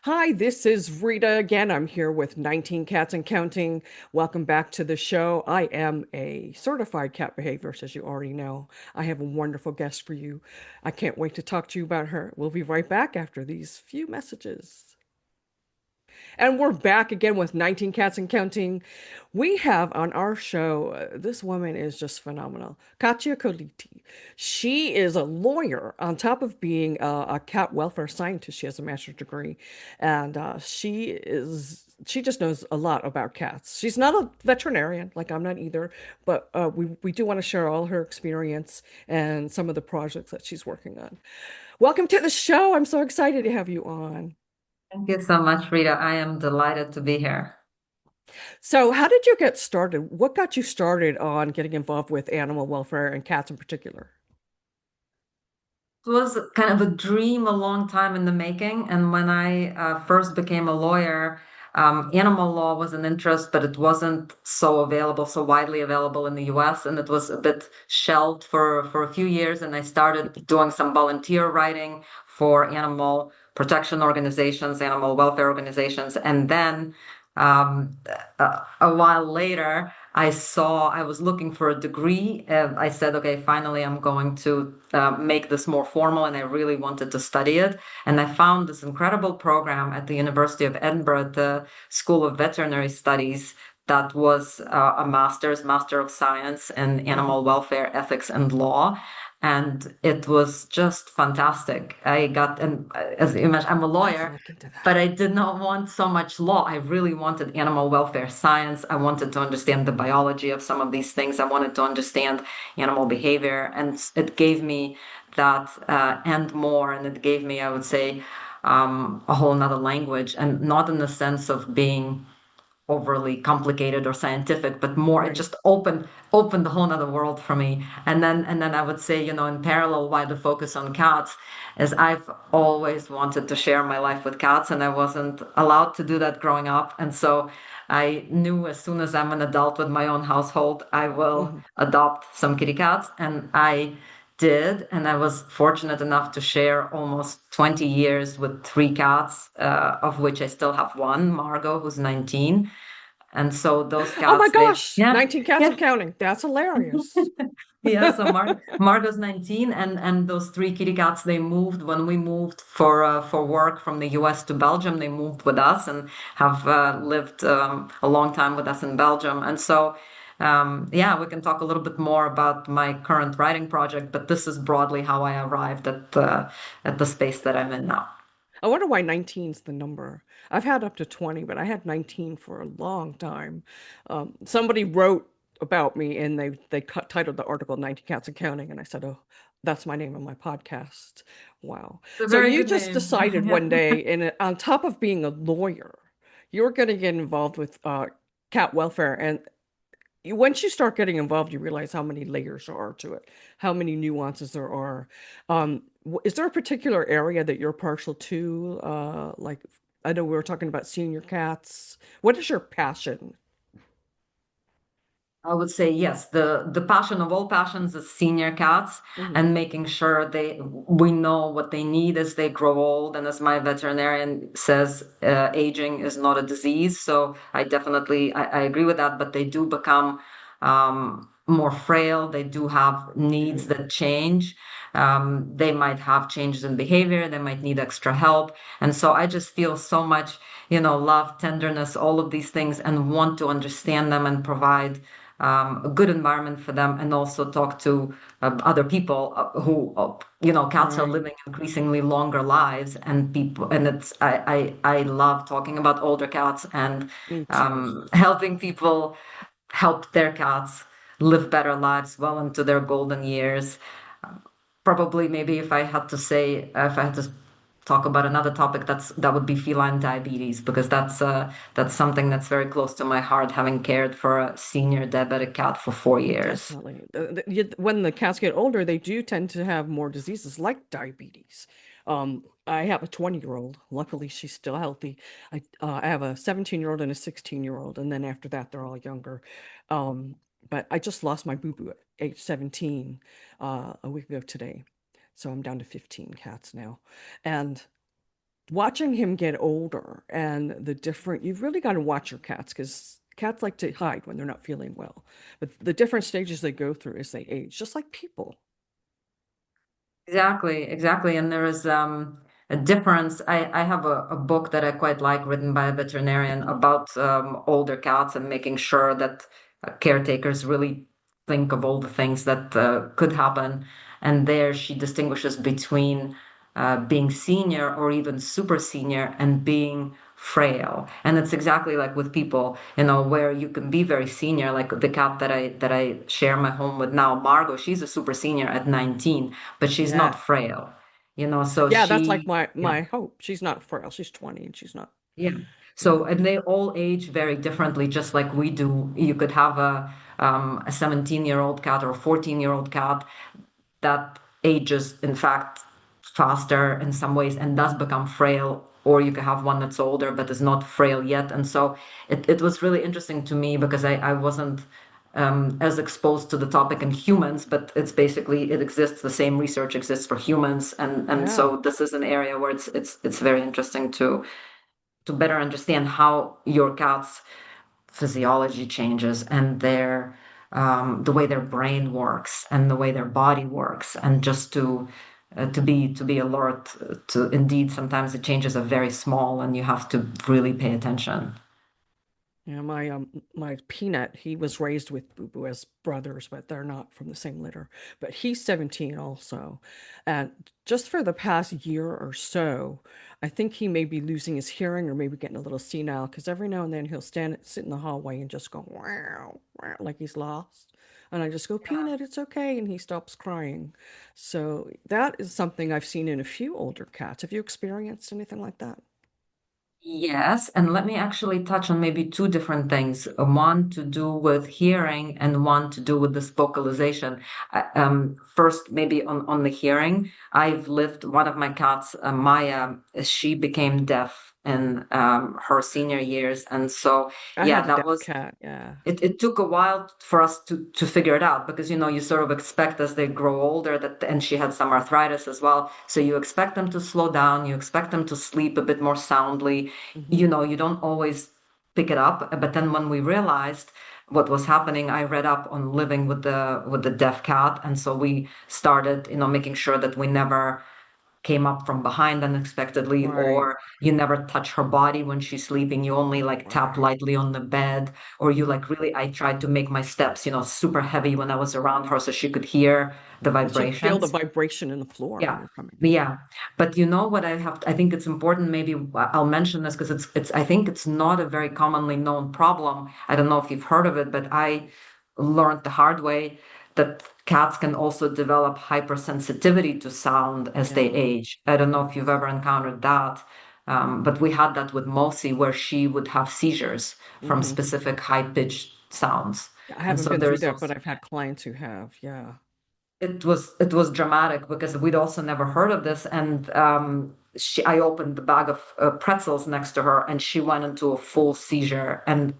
Hi, this is Rita again. I'm here with 19 Cats and Counting. Welcome back to the show. I am a certified cat behaviorist, as you already know. I have a wonderful guest for you. I can't wait to talk to you about her. We'll be right back after these few messages. And we're back again with 19 Cats and Counting. We have on our show, this woman is just phenomenal. Katia Colitti. She is a lawyer on top of being a cat welfare scientist. She has a master's degree. And she just knows a lot about cats. She's not a veterinarian, like I'm not either, but we do want to share all her experience and some of the projects that she's working on. Welcome to the show. I'm so excited to have you on. Thank you so much, Rita. I am delighted to be here. So, how did you get started? What got you started on getting involved with animal welfare and cats in particular? It was kind of a dream a long time in the making. And when I first became a lawyer, animal law was an interest, but it wasn't so available, so widely available in the US. And it was a bit shelved for a few years. And I started doing some volunteer writing for animal protection organizations, animal welfare organizations. And then um, a while later, I was looking for a degree. I said, okay, finally, I'm going to make this more formal, and I really wanted to study it. And I found this incredible program at the University of Edinburgh, the School of Veterinary Studies, that was a Master of Science in Mhm. Animal Welfare, Ethics, and Law. And it was just fantastic. And as you mentioned, I'm a I have to lawyer, look into but that. I did not want so much law. I really wanted animal welfare science. I wanted to understand the biology of some of these things. I wanted to understand animal behavior. And it gave me that and more. And it gave me, I would say, a whole nother language, and not in the sense of being overly complicated or scientific, but more it Right. just opened a whole nother world for me. And then I would say, in parallel, why the focus on cats is I've always wanted to share my life with cats, and I wasn't allowed to do that growing up. And so I knew as soon as I'm an adult with my own household, I will Mhm. adopt some kitty cats. And I did, and I was fortunate enough to share almost 20 years with three cats, of which I still have one, Margot, who's 19. And so those Oh my cats, gosh, yeah, 19 cats yeah, and counting. That's hilarious. yeah. So Margot's 19, and those three kitty cats, they moved when we moved for work from the US to Belgium. They moved with us and have lived a long time with us in Belgium. And so, yeah, we can talk a little bit more about my current writing project, but this is broadly how I arrived at the space that I'm in now. I wonder why 19 is the number. I've had up to 20, but I had 19 for a long time. Somebody wrote about me and they titled the article 19 Cats and Counting, and I said, "Oh, that's my name on my podcast." Wow. It's a So very you good just name. decided Yeah. one day, and on top of being a lawyer, you were going to get involved with cat welfare, and once you start getting involved, you realize how many layers there are to it, how many nuances there are. Is there a particular area that you're partial to? Like, I know we were talking about senior cats. What is your passion? I would say yes. The passion of all passions is senior cats, Hmm. and making sure we know what they need as they grow old. And as my veterinarian says, aging is not a disease. So I agree with that. But they do become more frail. They do have They needs do. that change. They might have changes in behavior. They might need extra help. And so I just feel so much, love, tenderness, all of these things, and want to understand them and provide a good environment for them, and also talk to other people cats are Right. living increasingly longer lives, and people, and I love talking about older cats and Me too. helping people help their cats live better lives well into their golden years. Probably, maybe if I had to talk about another topic, that would be feline diabetes, because that's something that's very close to my heart, having cared for a senior diabetic cat for 4 years. Definitely. When the cats get older, they do tend to have more diseases like diabetes. I have a 20-year-old. Luckily, she's still healthy. I have a 17-year-old and a 16-year-old, and then after that, they're all younger. Um, but I just lost my boo-boo at age 17 a week ago today. So I'm down to 15 cats now. And watching him get older and the different, you've really got to watch your cats because cats like to hide when they're not feeling well. But the different stages they go through as they age, just like people. Exactly, exactly. And there is a difference. I have a book that I quite like written by a veterinarian about older cats and making sure that caretakers really think of all the things that could happen. And there she distinguishes between being senior or even super senior and being frail. And it's exactly like with people, where you can be very senior, like the cat that I share my home with now, Margot, she's a super senior at 19, but she's not Yeah. frail. So Yeah, that's like she, my yeah, my hope. She's not frail. She's 20 and she's not. yeah. Yeah. So, and they all age very differently, just like we do. You could have a 17-year-old cat or a 14-year-old cat that ages, in fact, faster in some ways and does become frail, or you could have one that's older but is not frail yet. And so it was really interesting to me because I wasn't as exposed to the topic in humans, but it's basically it exists. The same research exists for humans, and Yeah. so this is an area where it's very interesting to better understand how your cat's physiology changes and their the way their brain works and the way their body works, and just to be alert to indeed sometimes the changes are very small and you have to really pay attention. Yeah, my peanut, he was raised with Boo Boo as brothers, but they're not from the same litter. But he's 17 also. And just for the past year or so, I think he may be losing his hearing or maybe getting a little senile because every now and then he'll sit in the hallway and just go wow, wow, like he's lost. And I just go, Peanut, it's okay. And he stops crying. So that is something I've seen in a few older cats. Have you experienced anything like that? Yes, and let me actually touch on maybe two different things. One to do with hearing and one to do with this vocalization. First, maybe on the hearing. I've lived, one of my cats, Maya, she became deaf in her senior years. And so, I yeah, had a that deaf was cat. Yeah. it took a while for us to figure it out because you sort of expect as they grow older that, and she had some arthritis as well, so you expect them to slow down, you expect them to sleep a bit more soundly. Hmm. You don't always pick it up, but then when we realized what was happening, I read up on living with the deaf cat, and so we started making sure that we never came up from behind unexpectedly, Right. or you never touch her body when she's sleeping. You only like tap Right. lightly on the bed, or you Hmm. like really, I tried to make my steps, super heavy when I was around her so she could hear the And she'll feel the vibrations. vibration in the floor when Yeah. you're coming. Yeah. But you know what I think it's important, maybe I'll mention this because I think it's not a very commonly known problem. I don't know if you've heard of it, but I learned the hard way that cats can also develop hypersensitivity to sound as they Yeah. age. I don't know if you've Yes. ever encountered that. But we had that with Mosi, where she would have seizures from Hmm. specific high-pitched sounds. I And haven't so been through there's that, also but I've had clients who have. Yeah. it was dramatic because we'd also never heard of this, and I opened the bag of pretzels next to her, and she went into a full seizure, and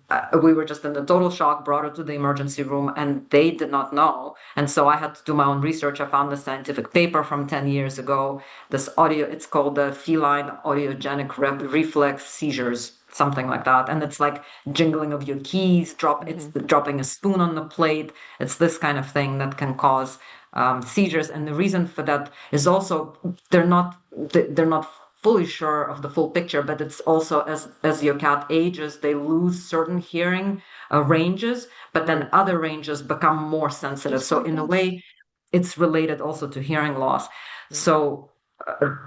we were just in a total shock. Brought her to the emergency room, and they did not know, and so I had to do my own research. I found a scientific paper from 10 years ago. This audio, it's called the feline audiogenic reflex seizures, something like that, and it's like jingling of your keys. It's Hmm. dropping a spoon on the plate. It's this kind of thing that can cause seizures, and the reason for that is also they're not fully sure of the full picture, but it's also as your cat ages, they lose certain hearing ranges, but then Right. other ranges become more sensitive. Just So like in a us. way, it's related also to hearing loss. Yeah. So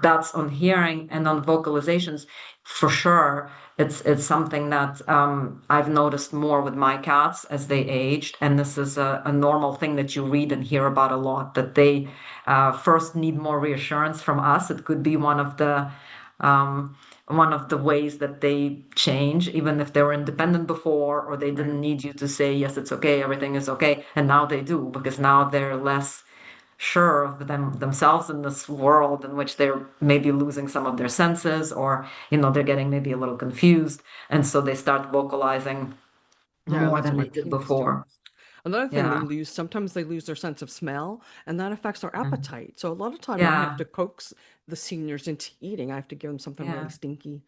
that's on hearing, and on vocalizations for sure. It's something that I've noticed more with my cats as they aged, and this is a normal thing that you read and hear about a lot. That they first need more reassurance from us. It could be one of the ways that they change, even if they were independent before, or they Right. didn't need you to say yes, it's okay, everything is okay, and now they do, because now they're less sure of themselves in this world in which they're maybe losing some of their senses, or they're getting maybe a little confused, and so they start vocalizing Yeah, more that's than what my they did peanut's doing. before. Another thing they Yeah. lose, sometimes they lose their sense of smell, and that affects their Mhm. appetite. So a lot of time I have Yeah. to coax the seniors into eating. I have to give them something really Yeah. stinky.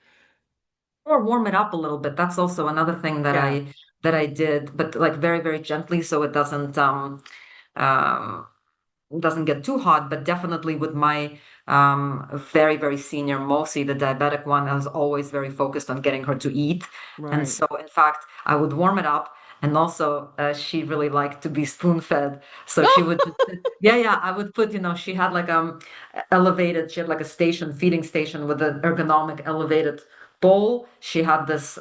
Or warm it up a little bit. That's also another thing Yeah, that I did, but like very, very gently so it um doesn't get too hot, but definitely with my very, very senior Mosi, the diabetic one, I was always very focused on getting her to eat. And right. so, in fact, I would warm it up. And also, she really liked to be spoon fed. So she would just, yeah, yeah, I would put, she had like elevated, she had like a station, feeding station with an ergonomic elevated bowl. She had this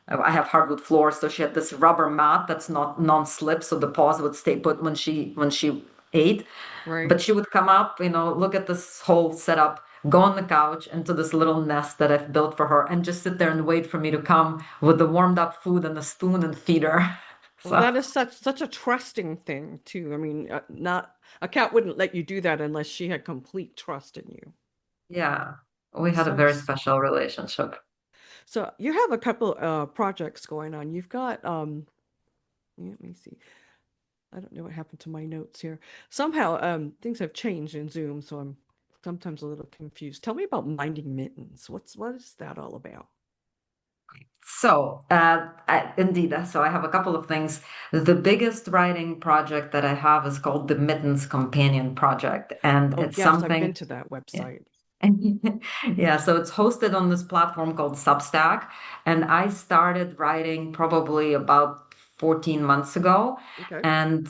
I have hardwood floors, so she had this rubber mat that's not non-slip, so the paws would stay put when she ate. Right. But she would come up, look at this whole setup, go on the couch into this little nest that I've built for her, and just sit there and wait for me to come with the warmed up food and a spoon and feed her. Well, So that is such a trusting thing too. I mean, not a cat wouldn't let you do that unless she had complete trust in you. yeah, we That's had a so very s- special relationship. so you have a couple projects going on. You've got let me see. I don't know what happened to my notes here. Somehow things have changed in Zoom, so I'm sometimes a little confused. Tell me about Minding Mittens. What is that all about? So, indeed, so I have a couple of things. The biggest writing project that I have is called the Mittens Companion Project, and Oh, it's yes, I've been something. to that Yeah. website. Yeah, so it's hosted on this platform called Substack, and I started writing probably about 14 months ago, Okay. and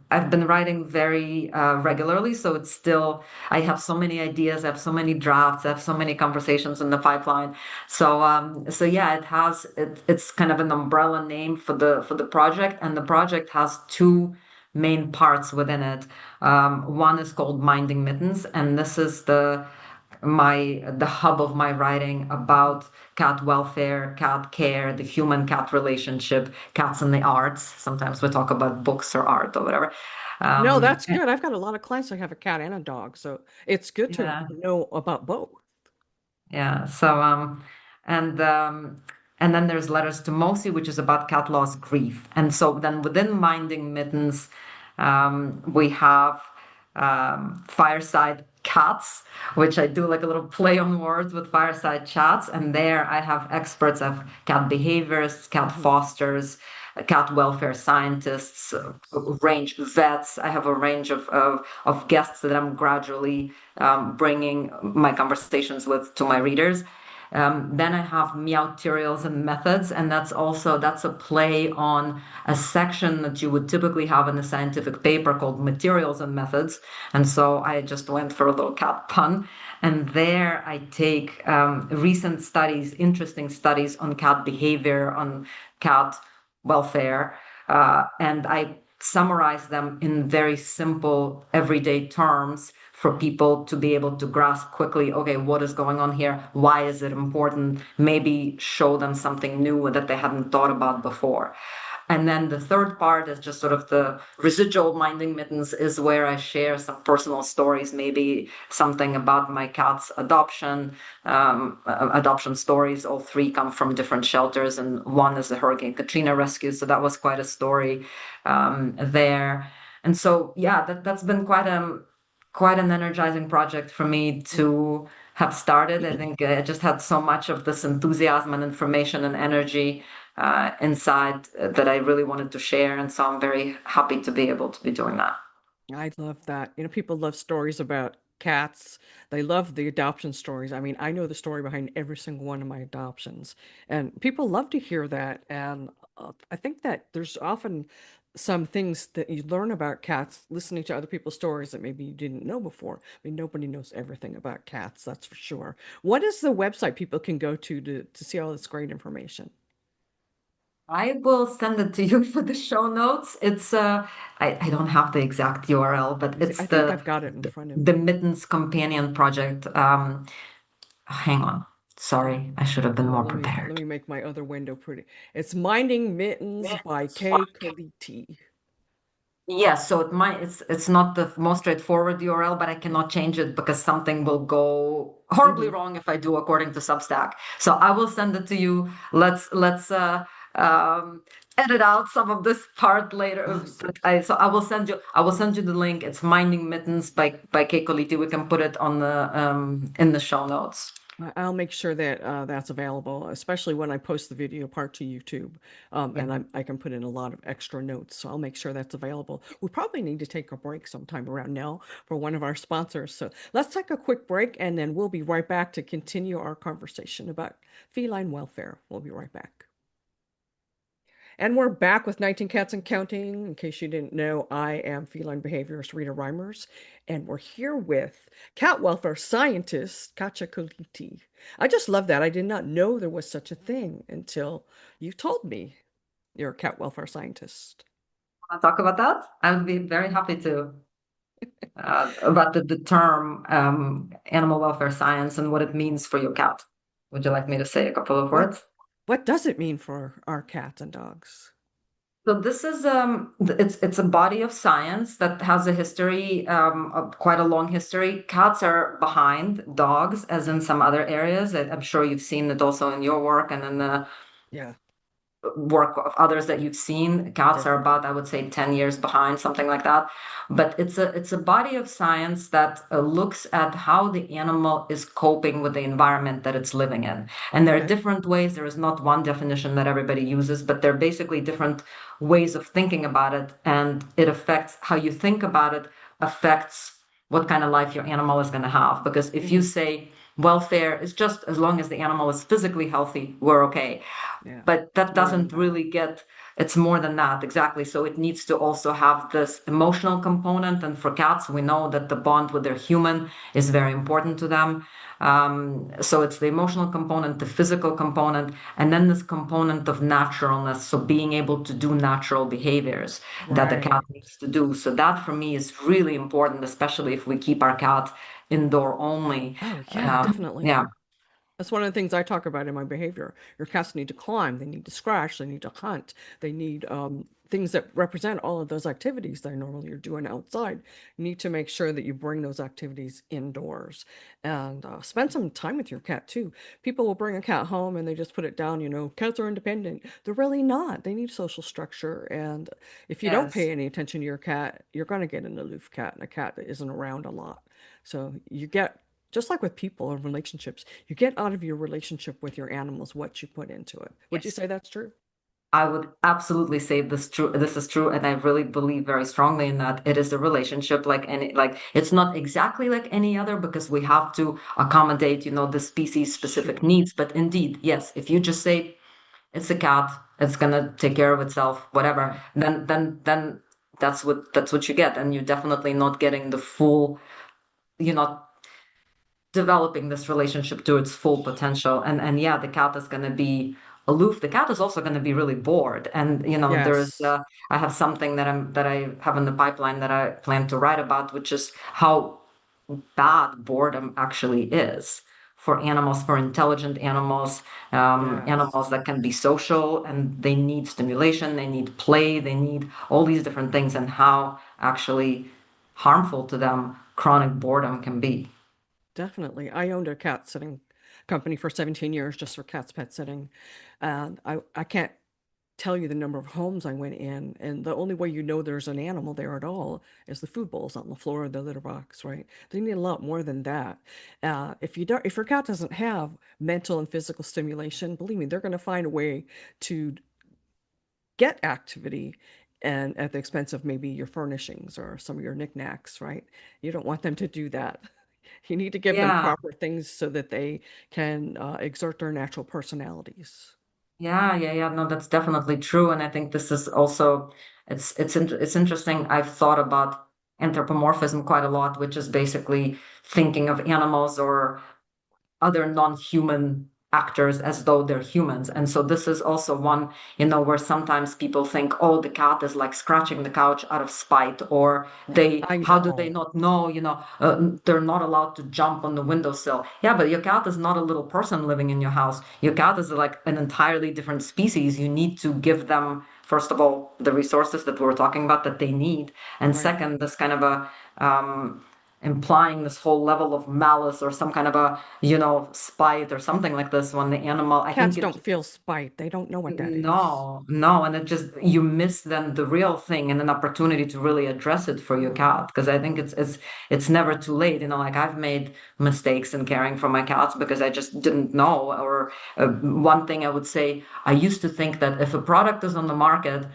I've been writing very regularly, so it's still, I have so many ideas, I have so many drafts, I have so many conversations in the pipeline. So yeah, it's kind of an umbrella name for the project, and the project has two main parts within it. One is called Minding Mittens, and this is the hub of my writing about cat welfare, cat care, the human cat relationship, cats and the arts. Sometimes we talk about books or art or whatever. No, that's And good. I've got a lot of clients that have a cat and a dog, so it's good to yeah, know about both. yeah. And and then there's letters to Mosi, which is about cat loss grief. And so then within Minding Mittens, we have fireside cats, which I do like a little play on words with fireside chats. And there I have experts of cat behaviors, cat Mhm. fosters, cat welfare scientists, Nice. range vets. I have a range of guests that I'm gradually bringing my conversations with to my readers. Then I have meowterials and methods, and that's a play on a section that you would typically have in a scientific paper called materials and methods. And so I just went for a little cat pun. And there I take recent studies, interesting studies on cat behavior, on cat welfare, and I summarize them in very simple, everyday terms for people to be able to grasp quickly, okay, what is going on here? Why is it important? Maybe show them something new that they hadn't thought about before. And then the third part is just sort of the residual Minding Mittens is where I share some personal stories, maybe something about my cat's adoption stories. All three come from different shelters, and one is the Hurricane Katrina rescue. So that was quite a story there. And so, yeah, that's been quite an energizing project for me to have started. I think I just had so much of this enthusiasm and information and energy inside that I really wanted to share. And so I'm very happy to be able to be doing that. I love that. You know, people love stories about cats. They love the adoption stories. I mean, I know the story behind every single one of my adoptions, and people love to hear that. And I think that there's often some things that you learn about cats listening to other people's stories that maybe you didn't know before. I mean, nobody knows everything about cats, that's for sure. What is the website people can go to see all this great information? I will send it to you for the show notes. I don't have the exact URL, but Let me see. it's I think I've got it in front of the me. Mittens Companion Project. Hang on. Uh, Sorry, I should have been more let prepared. me make my other window pretty. It's Minding Mittens by Kay Colitti. Yes, so it's not the most straightforward URL, but I cannot change it because something will go horribly Hmm. wrong if I do according to Substack. So I will send it to you. Let's um, edit out some of this part later. Awesome. But so I will send you the link. It's Minding Mittens by Katia Colitti. We can put it on the in the show notes. I'll make sure that that's available, especially when I post the video part to YouTube. Yeah. I can put in a lot of extra notes, so I'll make sure that's available. We probably need to take a break sometime around now for one of our sponsors. So let's take a quick break, and then we'll be right back to continue our conversation about feline welfare. We'll be right back. And we're back with 19 Cats and Counting. In case you didn't know, I am feline behaviorist Rita Reimers, and we're here with cat welfare scientist Katia Colitti. I just love that. I did not know there was such a thing until you told me you're a cat welfare scientist. Want to talk about that? I would be very happy to. About the term animal welfare science and what it means for your cat. Would you like me to say a couple of What words? what does it mean for our cats and dogs? So this is it's a body of science that has a history, quite a long history. Cats are behind dogs, as in some other areas. I'm sure you've seen it also in your work and in the Yeah, work of others that you've seen. Cats are definitely. about, I would say, 10 years behind, something like that. But it's a body of science that looks at how the animal is coping with the environment that it's living in. And there are Okay. different ways. There is not one definition that everybody uses, but there are basically different ways of thinking about it. And it affects how you think about it, affects what kind of life your animal is going to have. Because if you Hmm. say welfare is just as long as the animal is physically healthy, we're okay, Yeah, but it's that more than doesn't that. really get, it's more than that, exactly. So it needs to also have this emotional component, and for cats we know that the bond with their human is very important to them. So it's the emotional component, the physical component, and then this component of naturalness, so being able to do natural behaviors that the cat Right. needs to do. So that for me is really important, especially if we keep our cat indoor only. Oh, yeah, definitely. Yeah. That's one of the things I talk about in my behavior. Your cats need to climb, they need to scratch, they need to hunt, they need things that represent all of those activities that normally you're doing outside. You need to make sure that you bring those activities indoors and spend some time with your cat too. People will bring a cat home and they just put it down, cats are independent. They're really not. They need social structure. And if you don't Yes. pay any attention to your cat, you're going to get an aloof cat and a cat that isn't around a lot. So you get just like with people and relationships, you get out of your relationship with your animals what you put into it. Would you Yes. say that's true? I would absolutely say this true. This is true, and I really believe very strongly in that. It is a relationship like any, like it's not exactly like any other because we have to accommodate, the species specific Sure. needs. But indeed, yes, if you just say it's a cat, it's gonna take care of itself, whatever, Yeah. then that's what you get, and you're definitely not getting the full, you're not developing this relationship to its full potential. And yeah, the cat is going to be aloof. The cat is also going to be really bored. And there's Yes. I have something that I have in the pipeline that I plan to write about, which is how bad boredom actually is for animals, for intelligent animals, animals Yes. that can be social and they need stimulation, they need play, they need all these different things, and how actually harmful to them chronic boredom can be. Definitely. I owned a cat sitting company for 17 years just for cats pet sitting. And I can't tell you the number of homes I went in, and the only way you know there's an animal there at all is the food bowls on the floor of the litter box, right? They need a lot more than that. If your cat doesn't have mental and physical stimulation, believe me, they're going to find a way to get activity and at the expense of maybe your furnishings or some of your knickknacks, right? You don't want them to do that. You need to give them Yeah, proper things so that they can exert their natural personalities. yeah. No, that's definitely true, and I think this is also it's interesting. I've thought about anthropomorphism quite a lot, which is basically thinking of animals or other non-human actors as though they're humans. And so this is also one, where sometimes people think, oh, the cat is like scratching the couch out of spite, or I how do they know, not know, they're not allowed to jump on the windowsill. Yeah, but your cat is not a little person living in your house. Your cat is like an entirely different species. You need to give them, first of all, the resources that we were talking about that they need. And right? second, this kind of a, implying this whole level of malice or some kind of a, spite or something like this when the animal, I Cats think it don't feel spite. They don't know what that is. no, no, and it just you miss then the real thing and an opportunity to really address it for your Yeah. cat because I think it's never too late. Like I've made mistakes in caring for my cats because I just didn't know. Or one thing I would say, I used to think that if a product is on the market,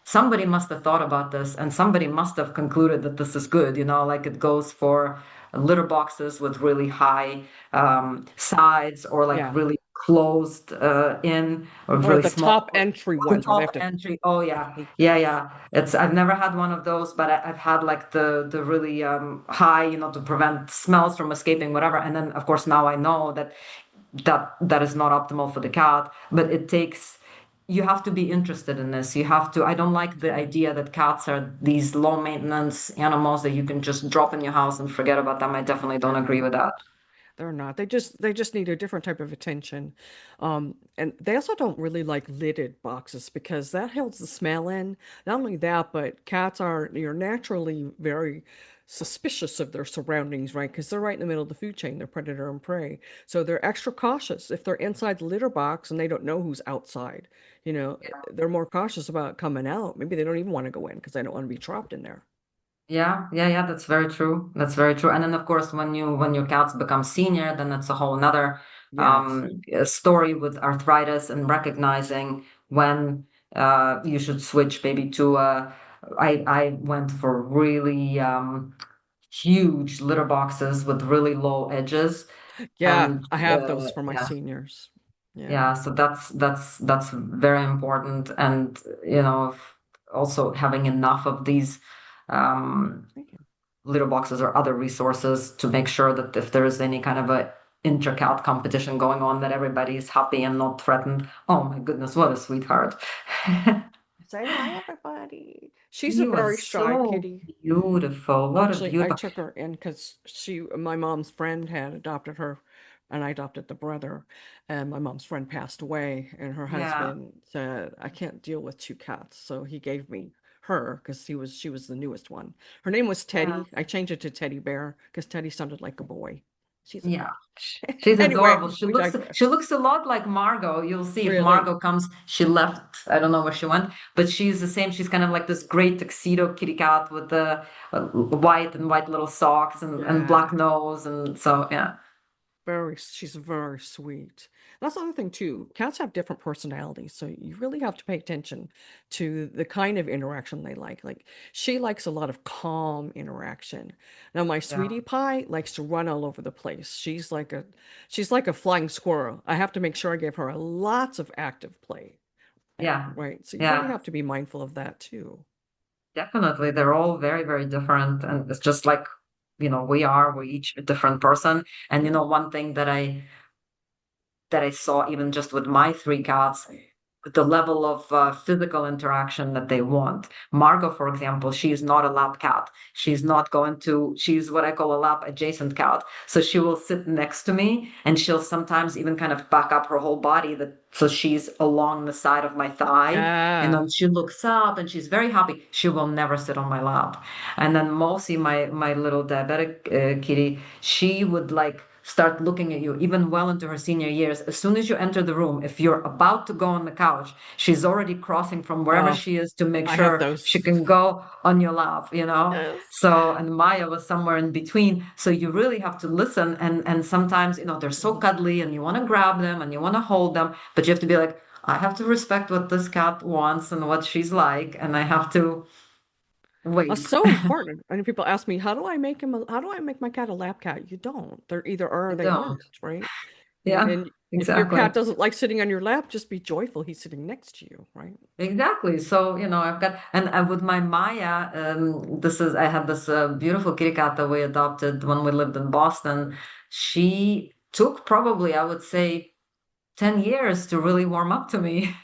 somebody must have thought about this and somebody must have concluded that this is good. Like it goes for litter boxes with really high sides or like Yeah. really closed in or Or really the small. top entry The ones where they have top to. entry. Oh I yeah, hate yeah, those. yeah. I've never had one of those, but I've had like the really high, to prevent smells from escaping, whatever. And then of course now I know that is not optimal for the cat, but it takes. You have to be interested in this. You have to. I don't like the Right. idea that cats are these low maintenance animals that you can just drop in your house and forget about them. I definitely don't They're agree with not. that. They're not. They just need a different type of attention. And they also don't really like lidded boxes because that holds the smell in. Not only that, but cats are you're naturally very suspicious of their surroundings, right? Because they're right in the middle of the food chain. They're predator and prey. So they're extra cautious. If they're inside the litter box and they don't know who's outside, they're more cautious about coming out. Maybe they don't even want to go in because they don't want to be trapped in there. Yeah, yeah, yeah, that's very true. That's very true. And then of course when your cats become senior, then it's a whole another Yes. story with arthritis and recognizing when you should switch maybe to I went for really huge litter boxes with really low edges Yeah, and I have those for my yeah. seniors. Yeah. Yeah, so that's very important, and also having enough of these um, Thank you. litter boxes or other resources to make sure that if there is any kind of a intricate competition going on, that everybody is happy and not threatened. Oh my goodness, what a sweetheart! Say hi, everybody. She's a You are very shy so kitty. beautiful. What a Actually, I beautiful. took her in because my mom's friend had adopted her, and I adopted the brother. And my mom's friend passed away, and her Yeah. husband said, "I can't deal with two cats," so he gave me her because she was the newest one. Her name was Teddy. Yes. I changed it to Teddy Bear because Teddy sounded like a boy. She's a Yeah, girl. she's Anyway, adorable. She we looks she digress. looks a lot like Margot. You'll see if Really? Margot comes. She left. I don't know where she went, but she's the same. She's kind of like this great tuxedo kitty cat with the white little socks and black Yeah. nose, and so yeah, She's very sweet. That's the other thing too. Cats have different personalities, so you really have to pay attention to the kind of interaction they like. Like she likes a lot of calm interaction. Now my yeah, sweetie pie likes to run all over the place. She's like a flying squirrel. I have to make sure I give her lots of active play. yeah, Right. So you really yeah. have to be mindful of that too. Definitely, they're all very very different, and it's just like we're each a different person. And Yeah. one thing that I saw even just with my three cats, the level of physical interaction that they want. Margot, for example, she is not a lap cat. She's what I call a lap adjacent cat. So she will sit next to me and she'll sometimes even kind of back up her whole body so she's along the side of my thigh. And Yeah. then she looks up and she's very happy. She will never sit on my lap. And then Mosi, my little diabetic kitty, she would like start looking at you even well into her senior years. As soon as you enter the room, if you're about to go on the couch, she's already crossing from wherever Oh, she is to make I have sure she those. can go on your lap. Yes. So, and Maya was somewhere in between. So you really have to listen. And sometimes, they're so Mhm. cuddly and you want to grab them and you want to hold them, but you have to be like, I have to respect what this cat wants and what she's like, and I have to That's wait. so important. And people ask me, how do I make my cat a lap cat? You don't. They're either are or You they don't. aren't, right? Yeah, And if your exactly. cat doesn't like sitting on your lap, just be joyful he's sitting next to you, right? Exactly. So, I've got, and with my Maya, I had this beautiful kitty cat that we adopted when we lived in Boston. She took probably, I would say, 10 years to really warm up to me.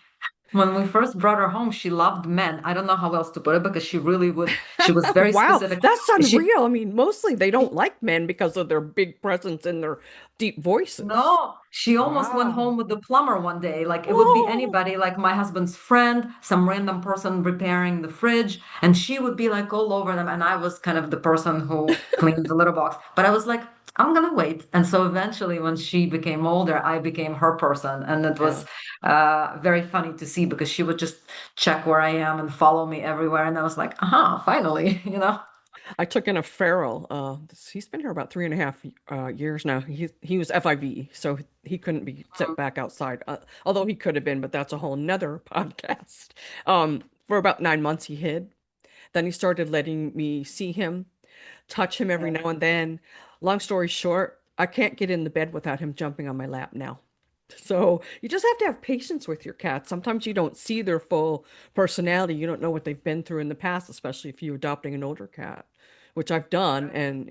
When we first brought her home, she loved men. I don't know how else to put it because she was very Wow, specific. that's She, unreal. I mean, mostly they don't like men because of their big presence and their Deep voices. No, she almost went Wow. home with the plumber one day. Like it would be Oh, anybody, like my husband's friend, some random person repairing the fridge, and she would be like all over them. And I was kind of the person who cleaned the litter box. But I was like, I'm gonna wait. And so eventually, when she became older, I became her person, and it yeah. was very funny to see because she would just check where I am and follow me everywhere. And I was like, aha, finally, you know. I took in a feral. He's been here about 3.5 years now. He was FIV, so he couldn't be set back outside. Although he could have been, but that's a whole nother podcast. For about 9 months, he hid. Then he started letting me see him, touch him every Yeah. now and then. Long story short, I can't get in the bed without him jumping on my lap now. So you just have to have patience with your cat. Sometimes you don't see their full personality. You don't know what they've been through in the past, especially if you're adopting an older cat, which I've done. And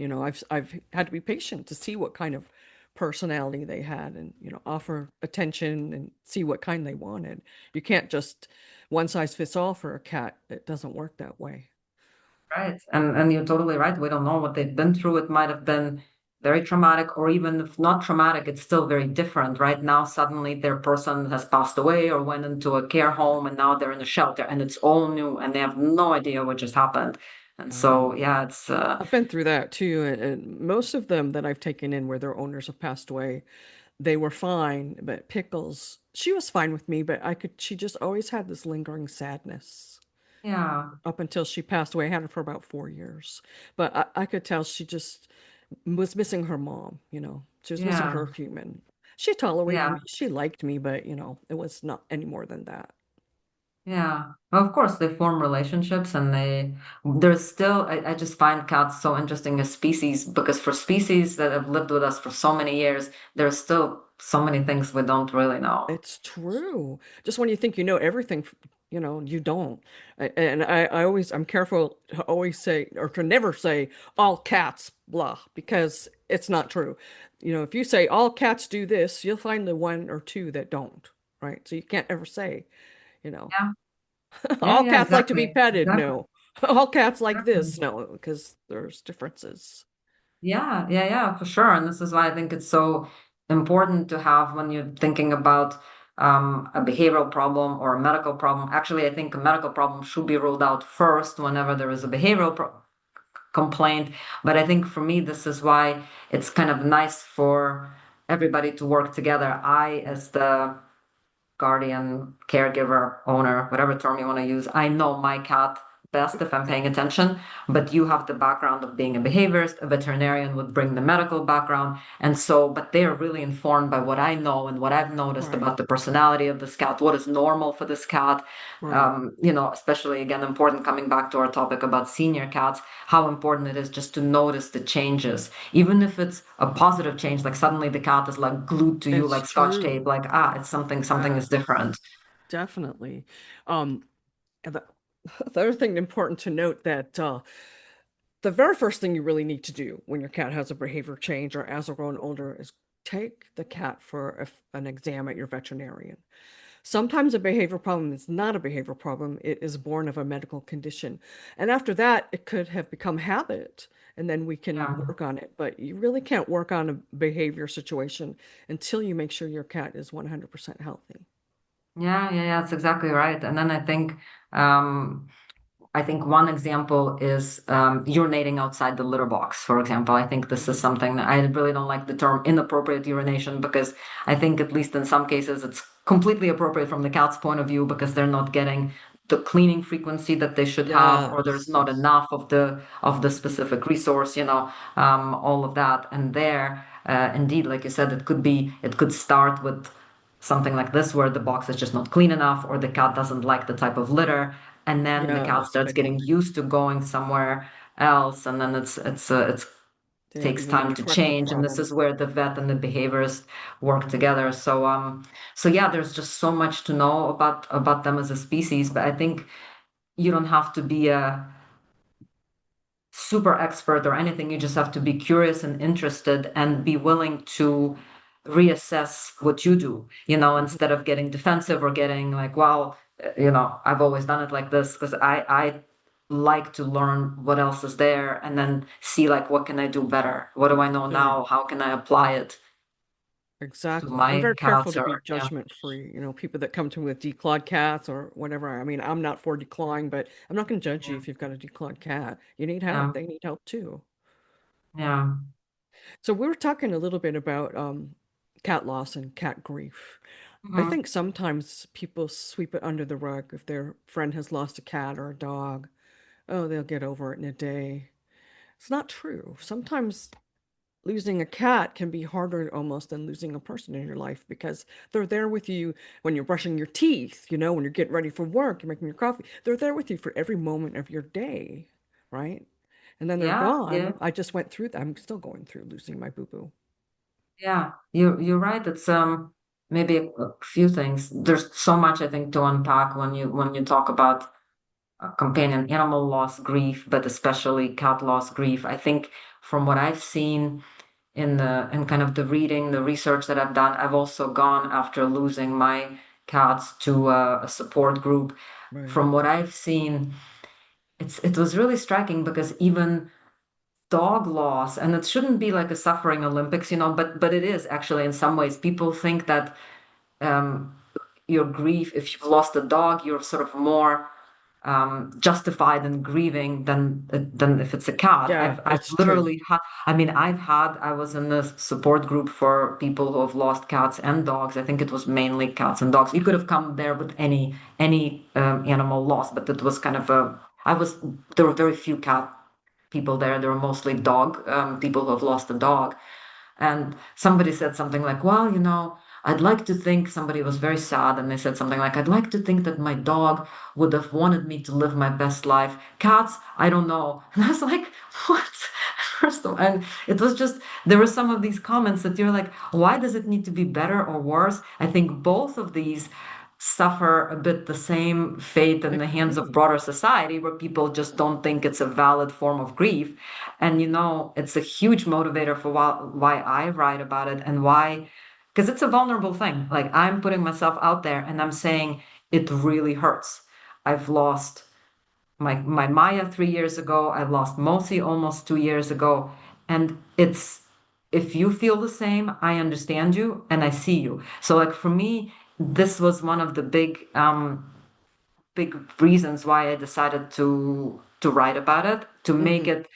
I've had to be patient to see what kind of personality they had, and offer attention and see what kind they wanted. You can't just one size fits all for a cat. It doesn't work that way. Right. And you're totally right. We don't know what they've been through. It might have been very traumatic, or even if not traumatic, it's still very different. Right now, suddenly their person has passed away or went into a care home and now they're in a shelter and it's all new and they have no idea what just happened. And Wow. so, yeah, it's I've been through that too, and most of them that I've taken in where their owners have passed away, they were fine. But Pickles, she was fine with me, but she just always had this lingering sadness yeah, up until she passed away. I had her for about 4 years, but I could tell she just was missing her mom. She was missing yeah, her human. She tolerated yeah. me, she liked me, but it was not any more than that. Yeah, well, of course they form relationships and there's still I just find cats so interesting as species because for species that have lived with us for so many years, there's still so many things we don't really know. It's true. Just when you think you know everything, you don't. And I'm careful to always say, or to never say, all cats, blah, because it's not true. If you say all cats do this, you'll find the one or two that don't, right? So you can't ever say, you know, Yeah, yeah, all yeah, cats like to be exactly. petted. Exactly. No. All cats like Exactly. this. No, because there's differences. Yeah, yeah, yeah, for sure. And this is why I think it's so important to have when you're thinking about a behavioral problem or a medical problem. Actually, I think a medical problem should be ruled out first whenever there is a behavioral complaint. But I think for me, this is why it's kind of nice for everybody to work together. I, as the guardian, caregiver, owner, whatever term you want to use. I know my cat best if I'm paying attention, but you have the background of being a behaviorist, a veterinarian would bring the medical background. And so, but they are really informed by what I know and what I've noticed Right, about the personality of this cat, what is normal for this cat. right. Especially again, important coming back to our topic about senior cats, how important it is just to notice the changes, even if it's a positive change, like suddenly the cat is like glued to you It's like scotch tape, true. like, it's something is Yes, different. definitely. Um, and the other thing important to note that the very first thing you really need to do when your cat has a behavior change or as they're growing older is take the cat for an exam at your veterinarian. Sometimes a behavior problem is not a behavior problem, it is born of a medical condition. And after that, it could have become habit, and then we can Yeah. work on it. But you really can't work on a behavior situation until you make sure your cat is 100% healthy. Yeah, yeah, yeah, that's exactly right. And then um, I think one example is urinating outside the litter box, for example. I think this is Mhm. something that I really don't like the term inappropriate urination because I think, at least in some cases, it's completely appropriate from the cat's point of view because they're not getting the cleaning frequency that they should have, or there's Yes, not yes. enough of the specific resource, all of that. And there, indeed, like you said, it could start with something like this where the box is just not clean enough or the cat doesn't like the type of litter, and then the cat Yes, starts big getting one. used to going somewhere else, and then it's Yeah, takes you need time to to correct the change, and this problem. is where the vet and the behaviorist work together. So yeah, there's just so much to know about them as a species, but I think you don't have to be a super expert or anything. You just have to be curious and interested and be willing to reassess what you do, Mhm. instead of getting defensive or getting like, well, I've always done it like this, because I like to learn what else is there and then see like what can I do better? What do I know Sure. now? How can I apply it? So Exactly. I'm my very careful cats to be are, yeah, judgment free. People that come to me with declawed cats or whatever. I mean, I'm not for declawing, but I'm not going to judge you yeah, if you've got a declawed cat. You need help. yeah, They need help too. yeah. So we were talking a little bit about cat loss and cat grief. I Mhm. think sometimes people sweep it under the rug if their friend has lost a cat or a dog. Oh, they'll get over it in a day. It's not true. Sometimes losing a cat can be harder almost than losing a person in your life because they're there with you when you're brushing your teeth, when you're getting ready for work, you're making your coffee. They're there with you for every moment of your day, right? And then they're Yeah, yeah, gone. I just went through that. I'm still going through losing my boo-boo. yeah. You're right. It's maybe a few things. There's so much I think to unpack when you talk about companion animal loss grief, but especially cat loss grief. I think from what I've seen in kind of the reading, the research that I've done, I've also gone after losing my cats to a support group. Right. From what I've seen, it was really striking because even dog loss, and it shouldn't be like a suffering Olympics, but it is actually in some ways. People think that um, your grief, if you've lost a dog, you're sort of more justified in grieving than if it's a cat. Yeah, I've it's true. literally had. I mean, I was in a support group for people who have lost cats and dogs. I think it was mainly cats and dogs. You could have come there with any animal loss, but it was kind of a. I was There were very few cat people there. There were mostly dog people who have lost a dog. And somebody said something like, well, I'd like to think somebody was very sad. And they said something like, I'd like to think that my dog would have wanted me to live my best life. Cats, I don't know. And I was like, what? First of all, and it was just, there were some of these comments that you're like, why does it need to be better or worse? I think both of these suffer a bit the same fate I in the hands of agree. broader society where people just don't think it's a valid form of grief. And it's a huge motivator for why I write about it and why, because it's a vulnerable thing. Like I'm putting myself out there and I'm saying it really hurts. I've lost my Maya 3 years ago. I lost Mosi almost 2 years ago. And if you feel the same, I understand you and I see you. So like for me, this was one of the big reasons why I decided to write about it, to make Hmm. it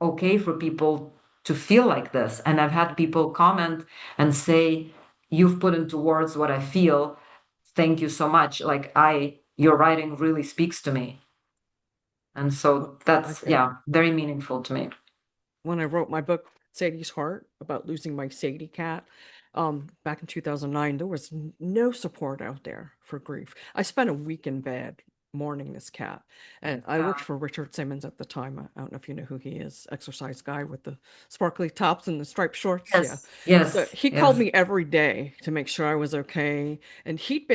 okay for people to feel like this. And I've had people comment and say, you've put into words what I feel. Thank you so much. Like your writing really speaks to me. And Well, so I that's, get it. yeah, very meaningful to me. When I wrote my book, Sadie's Heart, about losing my Sadie cat, back in 2009, there was no support out there for grief. I spent a week in bed mourning this cat. And I worked Yeah. for Richard Simmons at the time. I don't know if you know who he is, exercise guy with the sparkly tops and the striped shorts. Yeah. Yes, So yes, he called yes. me every day to make sure I was okay. And he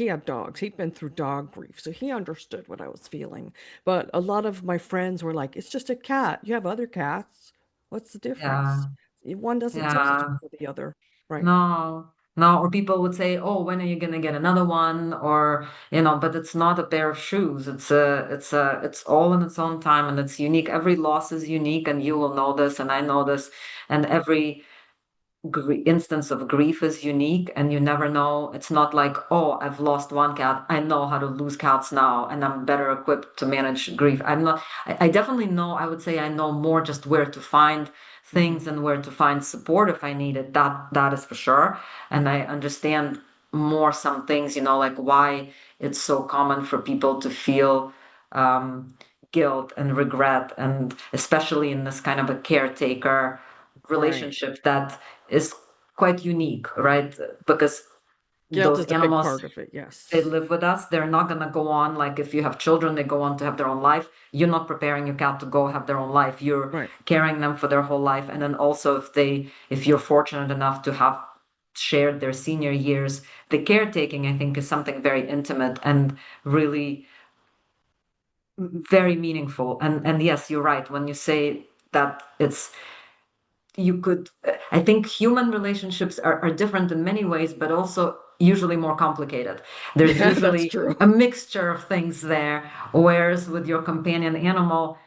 had dogs, he'd been through dog grief. So he understood what I was feeling. But a lot of my friends were like, it's just a cat. You have other cats. What's the difference? Yeah, One doesn't substitute yeah. for the other. Right. No, no, or people would say, "Oh, when are you gonna get another one?" Or, but it's not a pair of shoes. It's all in its own time and it's unique. Every loss is unique, and you will know this, and I know this, and every instance of grief is unique, and you never know. It's not like, oh, I've lost one cat. I know how to lose cats now, and I'm better equipped to manage grief. I'm not, I definitely know, I would say I know more just where to find Hmm. things and where to find support if I need it. That is for sure. And I understand more some things, like why it's so common for people to feel um, guilt and regret, and especially in this kind of a caretaker Right. relationship that is quite unique, right? Because Guilt those is a big animals, part of it. they Yes. live with us. They're not going to go on. Like if you have children, they go on to have their own life. You're not preparing your cat to go have their own life. You're Right. carrying them for their whole life. And then also if you're fortunate enough to have shared their senior years, the caretaking, I think, is something very intimate and really very meaningful. And yes, you're right when you say that you could I think human relationships are different in many ways, but also usually more complicated. There's Yeah, that's usually true. a mixture of things there, whereas with your companion animal,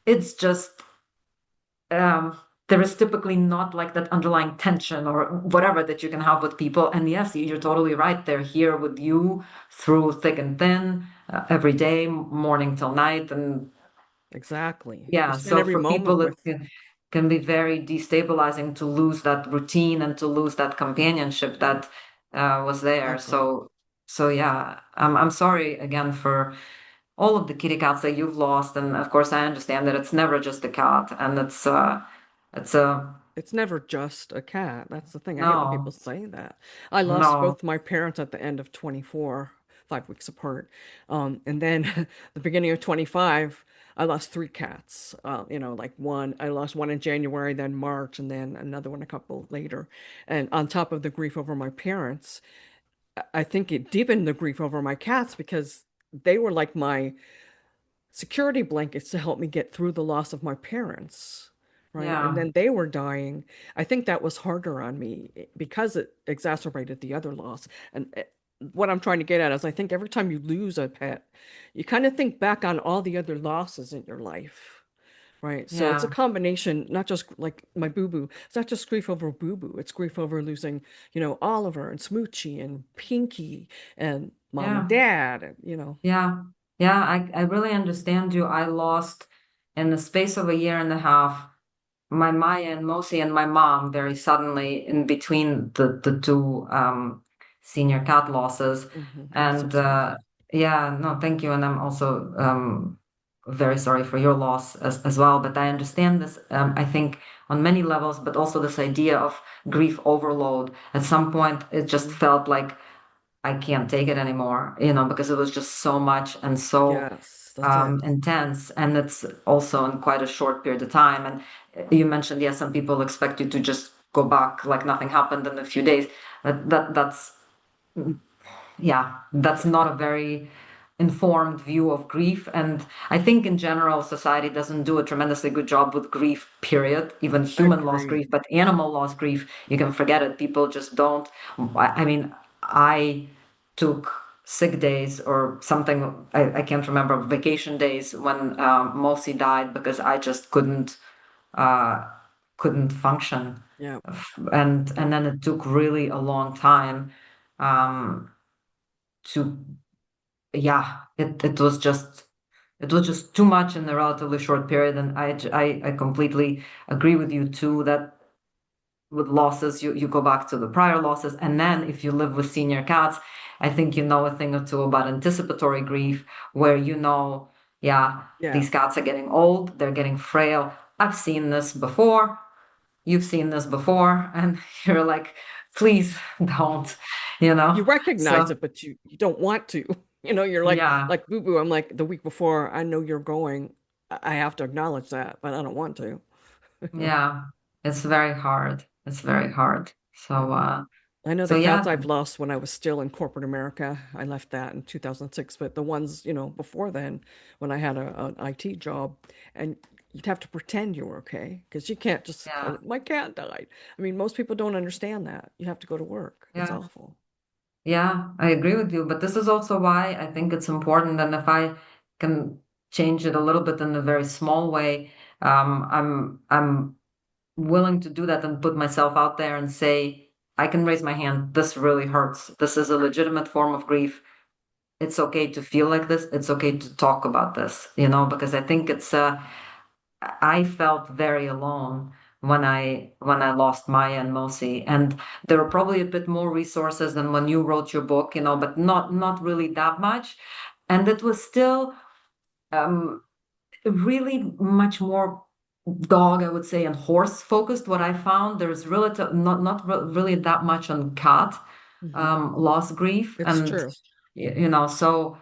it's just there is typically not like that underlying tension or whatever that you can have with people. And yes, you're totally right. They're here with you through thick and thin, every day, morning till night. And Exactly. You yeah, spend so every for moment people, it with can be very destabilizing to lose that routine and to lose that companionship yeah, that was there. exactly. So yeah, I'm sorry again for all of the kitty cats that you've lost, and of course I understand that it's never just a cat, and it's a It's never just a cat. That's the thing. I hate when people no, say that. I lost no, both my parents at the end of 24, 5 weeks apart. And then the beginning of 25, I lost three cats. Like one, I lost one in January, then March, and then another one a couple later. And on top of the grief over my parents, I think it deepened the grief over my cats because they were like my security blankets to help me get through the loss of my parents, right? And yeah, then they were dying. I think that was harder on me because it exacerbated the other loss. And what I'm trying to get at is I think every time you lose a pet, you kind of think back on all the other losses in your life. Right. So it's a yeah, combination, not just like my boo boo. It's not just grief over boo boo. It's grief over losing, Oliver and Smoochie and Pinky and mom and yeah. dad, Yeah, yeah, I really understand you. I lost in the space of a year and a half my Maya and Mosi and my mom very suddenly in between the two senior cat losses. I'm so And sorry. yeah, no, thank you. And I'm also very sorry for your loss as well. But I understand this, I think, on many levels, but also this idea of grief overload. At some point, it just Mhm. felt like I can't take it anymore, because it was just so much and so Yes, that's it. intense. And it's also in quite a short period of time. And you mentioned, yes, some people expect you to just go back like nothing happened in a few days. That's yeah, that's not a very informed view of grief. And I think in general, society doesn't do a tremendously good job with grief, period. Even human loss Agreed. grief, but animal loss grief, you can forget it. People just don't. I mean, I took sick days or something, I can't remember, vacation days when Mosi died because I just uh, couldn't function. Yeah, And yeah. then it took really a long time um, to yeah, it was just too much in a relatively short period, and I completely agree with you too that with losses you go back to the prior losses, and then if you live with senior cats, I think you know a thing or two about anticipatory grief, where yeah, Yeah. these cats are getting old, they're getting frail. I've seen this before. You've seen this before, and you're like, please don't, You recognize So it, but you don't want to. You're yeah. like Boo Boo. I'm like the week before, I know you're going. I have to acknowledge that, but I don't want to. Yeah, it's very hard. It's very hard. Yeah. I know So the yeah, cats I've lost when I was still in corporate America. I left that in 2006, but the ones, before then, when I had an IT job, and you'd have to pretend you were okay because you can't just, yeah, my cat died. I mean, most people don't understand that. You have to go to work. It's yeah, awful. yeah, I agree with you. But this is also why I think it's important. And if I can change it a little bit in a very small way, I'm willing to do that and put myself out there and say, I can raise my hand. This really hurts. This is a legitimate form of grief. It's okay to feel like this. It's okay to talk about this, because I think I felt very alone when I lost Maya and Mosi, and there were probably a bit more resources than when you wrote your book, but not really that much, and it was still um, really much more dog, I would say, and horse focused. What I found there's relative really that much on cat Hmm. loss grief, It's and true. so.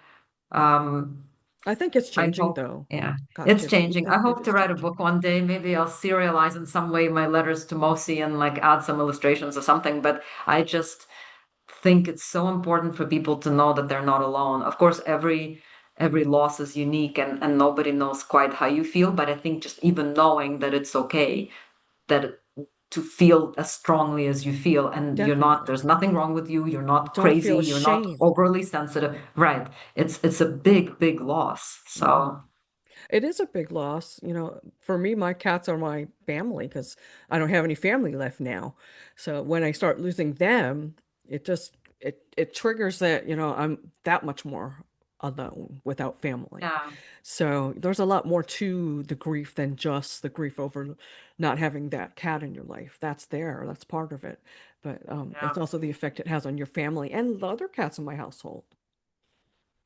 Um, I think it's I changing hope, though. yeah, it's Katya, don't you changing. I think it hope to is write a changing? book one day. Maybe I'll serialize in some way my letters to Mosi and like add some illustrations or something. But I just think it's so important for people to know that they're not alone. Of course, every loss is unique and nobody knows quite how you feel. But I think just even knowing that it's okay, that to feel as strongly as you feel, and Definitely. there's nothing wrong with you, you're not Don't crazy, feel you're not ashamed. overly sensitive. Right. It's a big, big loss. Hmm. So It is a big loss. For me, my cats are my family because I don't have any family left now. So when I start losing them, it triggers that, I'm that much more alone without family. Yeah, So there's a lot more to the grief than just the grief over not having that cat in your life. That's there, that's part of it. But yeah. it's also the effect it has on your family and the other cats in my household.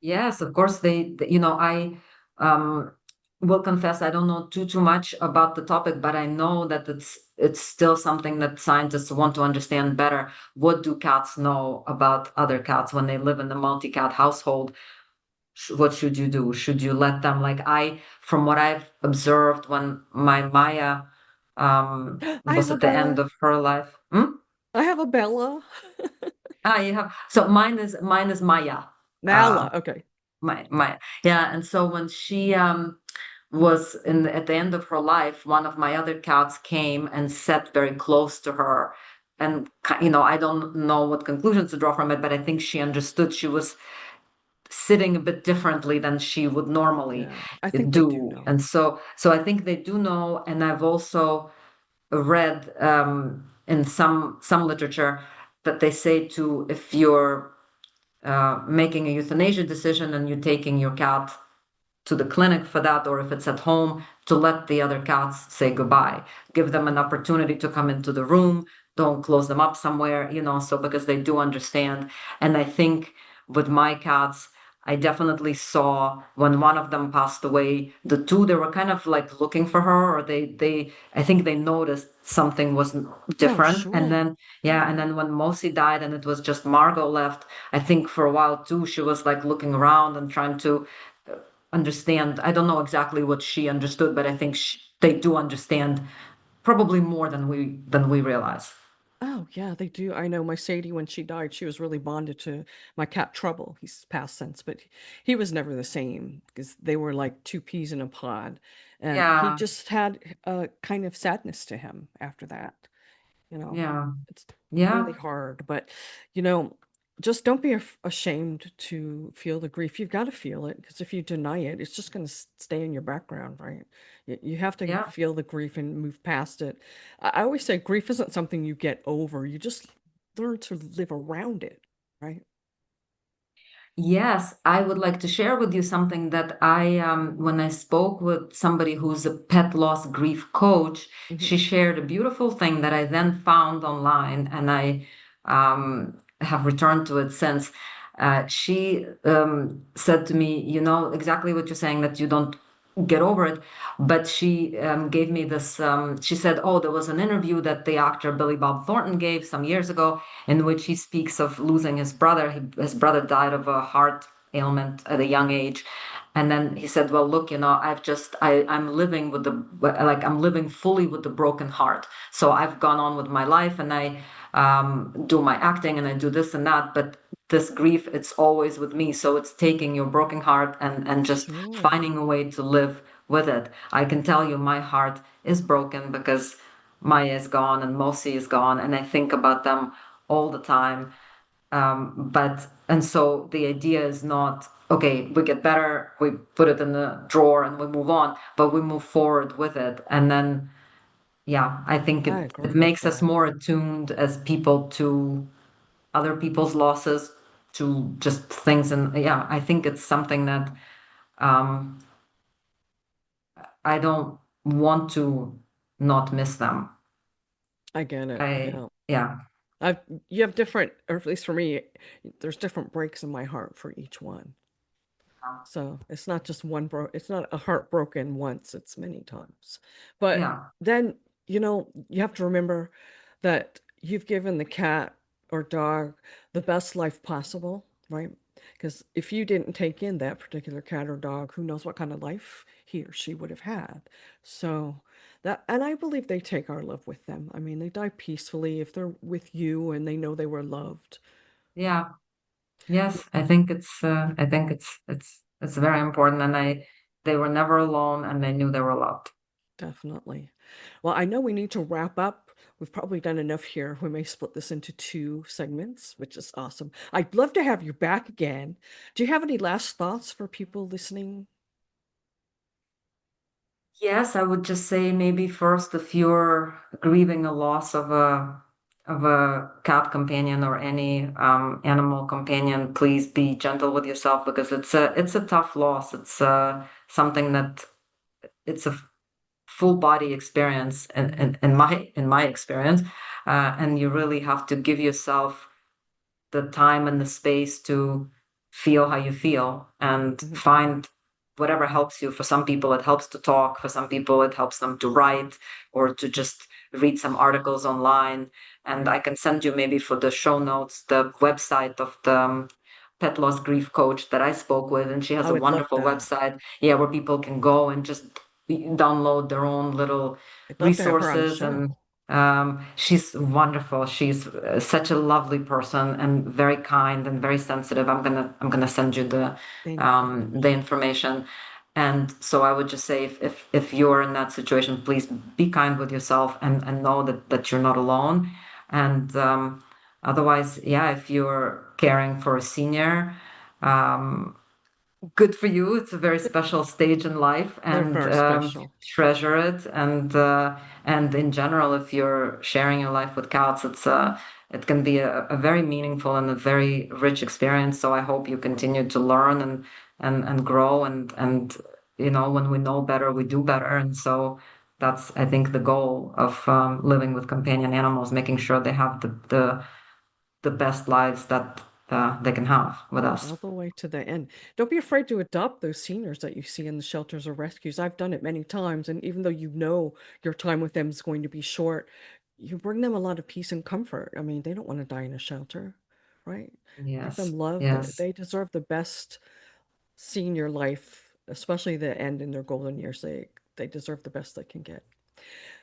Yes, of course I um will confess I don't know too much about the topic, but I know that it's still something that scientists want to understand better. What do cats know about other cats when they live in a multi-cat household? What should you do? Should you let them, like from what I've observed when my Maya I have was a at the end Bella. of her life. Hmm? I have a Bella. You have, so mine is Maya. Nala. Okay. My Yeah, and so when she was at the end of her life, one of my other cats came and sat very close to her, and I don't know what conclusions to draw from it, but I think she understood. She was sitting a bit differently than she would normally Yeah, I think they do do, know. and so I think they do know. And I've also read in some literature that they say to, if you're making a euthanasia decision and you're taking your cat to the clinic for that, or if it's at home, to let the other cats say goodbye, give them an Yeah. opportunity to come into the room, don't close them up somewhere, so because they do understand. And I think with my cats, I definitely saw when one of them passed away, the two, they were kind of like looking for her, or I think they noticed something wasn't Oh, different. And sure. then, yeah, and Yeah. then when Mosi died and it was just Margot left, I think for a while too, she was like looking around and trying to understand. I don't know exactly what she understood, but I think they do understand probably more than we realize. Oh, yeah, they do. I know my Sadie, when she died, she was really bonded to my cat Trouble. He's passed since, but he was never the same because they were like two peas in a pod. And he Yeah, just had a kind of sadness to him after that. You know, yeah, it's really yeah, hard, but you know, just don't be ashamed to feel the grief. You've got to feel it because if you deny it, it's just going to stay in your background, right? You have to yeah. feel the grief and move past it. I always say grief isn't something you get over. You just learn to live around it, right? Yes, I would like to share with you something that when I spoke with somebody who's a pet loss grief coach, Hmm. she shared a beautiful thing that I then found online, and I have returned to it since. She said to me, exactly what you're saying, that you don't get over it. But she gave me this, she said, oh, there was an interview that the actor Billy Bob Thornton gave some years ago in which he speaks of losing his brother. His brother died of a heart ailment at a young age. And then he said, well, look, I'm living with I'm living fully with the broken heart. So I've gone on with my life, and I do my acting, and I do this and that. But this grief, it's always with me. So it's taking your broken heart and just Sure. finding a way to live with it. I can tell you my heart is broken because Maya is gone and Mosi is gone, and I think about them all the time. And so the idea is not, okay, we get better, we put it in the drawer and we move on, but we move forward with it. And then, yeah, I think I it agree with makes us that. more attuned as people to other people's losses, to just things. And yeah, I think it's something that um, I don't want to not miss them. I get it. Yeah, I've you have different, or at least for me, there's different breaks in my heart for each one. So it's not just it's not a heart broken once, it's many times. But yeah, then, you have to remember that you've given the cat or dog the best life possible, right? Because if you didn't take in that particular cat or dog, who knows what kind of life he or she would have had. So and I believe they take our love with them. I mean, they die peacefully if they're with you and they know they were loved. yeah. Yes, I think it's very important, and they were never alone, and they knew they were loved. Definitely. Well, I know we need to wrap up. We've probably done enough here. We may split this into two segments, which is awesome. I'd love to have you back again. Do you have any last thoughts for people listening? Yes, I would just say maybe first if you're grieving a loss of a cat companion or any animal companion, please be gentle with yourself because it's a tough loss. It's something that it's a full body experience Hmm. in my experience, and you really have to give yourself the time and the space to feel how you feel and Hmm. find whatever helps you. For some people, it helps to talk. For some people, it helps them to write or to just read some articles online. And Right. I can send you maybe for the show notes the website of the pet loss grief coach that I spoke with. And she has I a would love wonderful that. website, yeah, where people can go and just download their own little I'd love to have her on the resources show. and she's wonderful. She's such a lovely person and very kind and very sensitive. I'm gonna send you Thank you. the information. And so I would just say if you're in that situation, please be kind with yourself and know that you're not alone. And otherwise, yeah, if you're caring for a senior, um, good for you. It's a very special stage in life, They're and very special. treasure it. And in general, if you're sharing your life with cats, it can be a very meaningful and a very rich experience. So I hope you continue to learn and grow and you know when we know better, we do better. And so that's I think the goal of living with companion animals, making sure they have the best lives that they can have with us. All the way to the end. Don't be afraid to adopt those seniors that you see in the shelters or rescues. I've done it many times, and even though you know your time with them is going to be short, you bring them a lot of peace and comfort. I mean, they don't want to die in a shelter, right? Give Yes, them love. yes. They deserve the best senior life, especially the end in their golden years. They deserve the best they can get.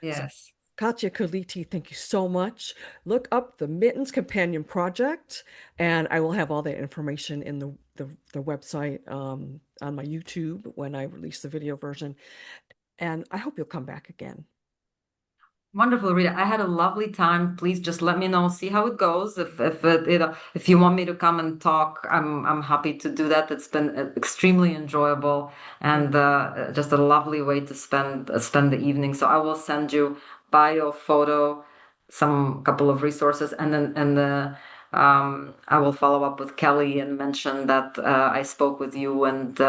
So, Yes. Katia Colitti, thank you so much. Look up the Mittens Companion Project, and I will have all that information in the website on my YouTube when I release the video version. And I hope you'll come back again. Wonderful, Rita. I had a lovely time. Please just let me know, see how it goes. If you want me to come and talk, I'm happy to do that. It's been extremely enjoyable and Thank you. just a lovely way to spend the evening. So I will send you bio, photo, some couple of resources, and I will follow up with Kelly and mention that I spoke with you and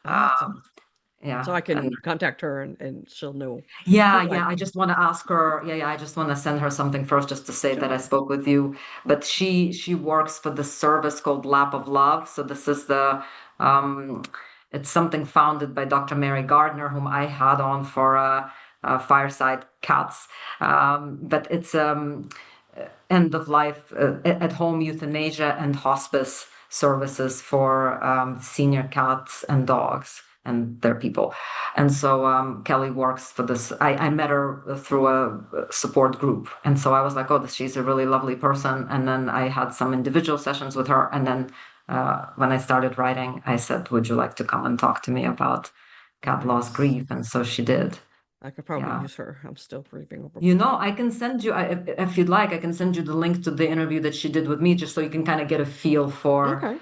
Awesome. So yeah, I and can contact her and she'll know yeah, who I yeah. I am. just want to ask her. Yeah, yeah. I just want to send her something first, just to say that I Sure. spoke with you. But she works for the service called Lap of Love. So this is the um, it's something founded by Dr. Mary Gardner, whom I had on for Fireside Cats. But it's end of life at home euthanasia and hospice services for senior cats and dogs and their people. And so Kelly works for this. I met her through a support group. And so I was like, oh, she's a really lovely person. And then I had some individual sessions with her. And then when I started writing, I said, would you like to come and talk to me about cat loss Nice. grief? And so she did. I could probably Yeah. use her. I'm still grieving over You my know, mom. I can send you, if you'd like, I can send you the link to the interview that she did with me, just so you can kind of get a feel for. Okay.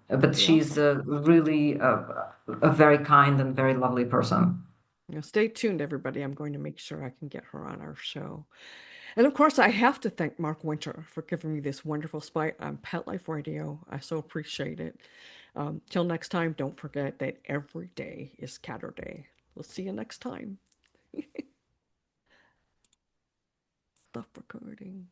That'd But be she's awesome. really a very kind and very lovely person. Now, stay tuned, everybody. I'm going to make sure I can get her on our show. And of course, I have to thank Mark Winter for giving me this wonderful spot on Pet Life Radio. I so appreciate it. Till next time, don't forget that every day is Catter Day. We'll see you next time. Stop recording.